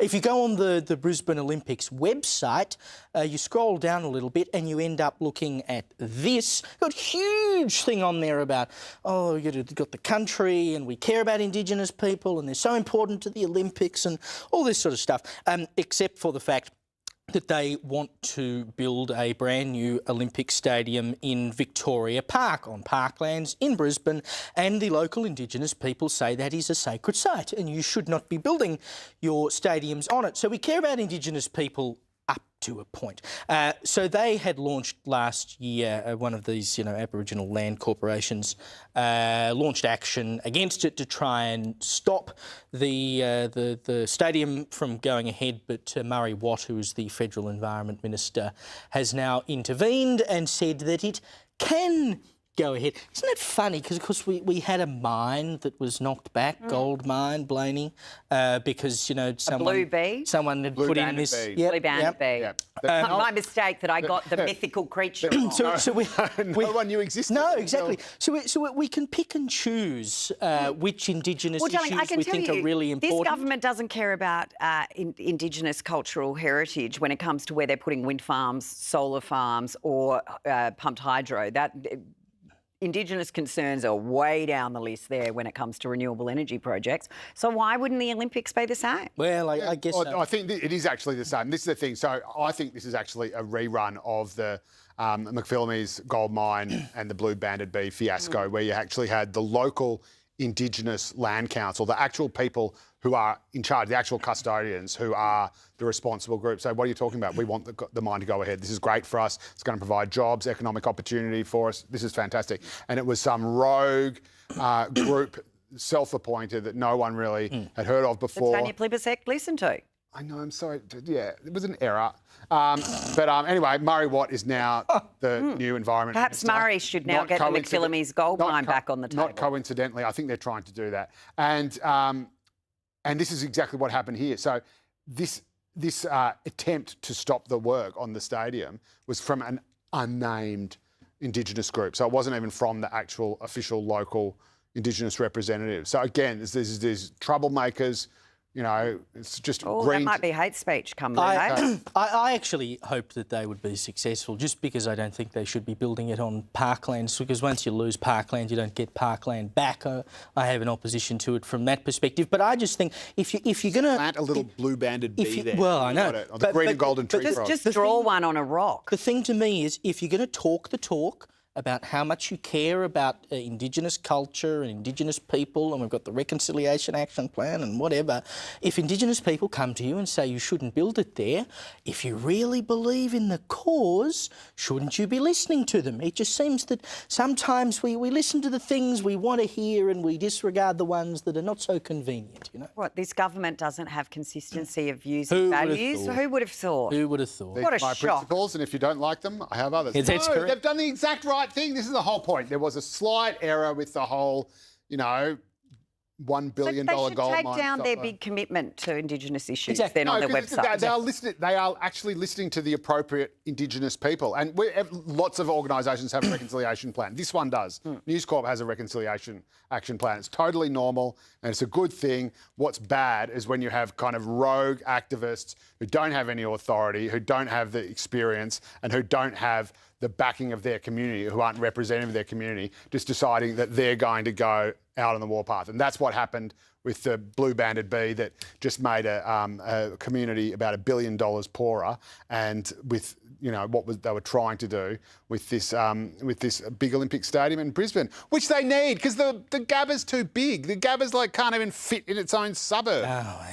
If you go on the Brisbane Olympics website, you scroll down a little bit and you end up looking at this. Got a huge thing on there about, oh, you've got the country and we care about Indigenous people and they're so important to the Olympics and all this sort of stuff, except for the fact that they want to build a brand new Olympic stadium in Victoria Park, on parklands in Brisbane, and the local Indigenous people say that is a sacred site and you should not be building your stadiums on it. So we care about Indigenous people up to a point. So they had launched last year, one of these, Aboriginal land corporations, launched action against it to try and stop the stadium from going ahead. But Murray Watt, who is the Federal Environment Minister, has now intervened and said that it can go ahead. Isn't it funny? Because, of course, we had a mine that was knocked back, gold mine, Blaney, because, someone had put in this... Blue banded bee. Yep. My mistake that I got the mythical creature wrong. No one knew existed. No, exactly. So we can pick and choose which Indigenous issues we think are really important. This government doesn't care about Indigenous cultural heritage when it comes to where they're putting wind farms, solar farms or pumped hydro. Indigenous concerns are way down the list there when it comes to renewable energy projects. So why wouldn't the Olympics be the same? Well, I guess so. I think it is actually the same. This is the thing. So I think this is actually a rerun of the McPhillamys gold mine and the blue banded bee fiasco, where you actually had the local Indigenous land council, the actual people who are in charge, the actual custodians who are the responsible group. So what are you talking about? We want the mine to go ahead. This is great for us. It's going to provide jobs, economic opportunity for us. This is fantastic. And it was some rogue group, self-appointed, that no one really had heard of before. That Tanya Plibersek listened to. I know, I'm sorry. Yeah, it was an error. Anyway, Murray Watt is now the new environment Perhaps minister. Murray should now get the McPhillamys gold mine back on the table. Not coincidentally, I think they're trying to do that. And this is exactly what happened here. So this attempt to stop the work on the stadium was from an unnamed Indigenous group. So it wasn't even from the actual official local Indigenous representatives. So again, there's troublemakers. It's just green. That might be hate speech come Monday. I actually hope that they would be successful, just because I don't think they should be building it on parklands, because once you lose parkland, you don't get parkland back. I have an opposition to it from that perspective. But I just think if you're going to... Plant a little blue-banded bee there. Well, I know. Or the green and golden tree frog. Just draw one on a rock. The thing to me is, if you're going to talk the talk about how much you care about Indigenous culture and Indigenous people, and we've got the Reconciliation Action Plan and whatever, if Indigenous people come to you and say you shouldn't build it there, if you really believe in the cause, shouldn't you be listening to them? It just seems that sometimes we listen to the things we want to hear and we disregard the ones that are not so convenient, What, this government doesn't have consistency of views and values? Who would have thought? Who would have thought? What a my shock. principles, and if you don't like them, I have others. That's correct. They've done the exact right thing. This is the whole point. There was a slight error with the whole, $1 billion gold mine. They should take down their big commitment to Indigenous issues then on their website. They are actually listening to the appropriate Indigenous people. And lots of organisations have a reconciliation plan. This one does. News Corp has a reconciliation action plan. It's totally normal and it's a good thing. What's bad is when you have kind of rogue activists who don't have any authority, who don't have the experience and who don't have the backing of their community, who aren't representative of their community, just deciding that they're going to go out on the warpath. And that's what happened with the blue banded bee that just made a community about $1 billion poorer, and with what they were trying to do with this big Olympic stadium in Brisbane, which they need because the Gabba's too big. The Gabba's can't even fit in its own suburb. Oh,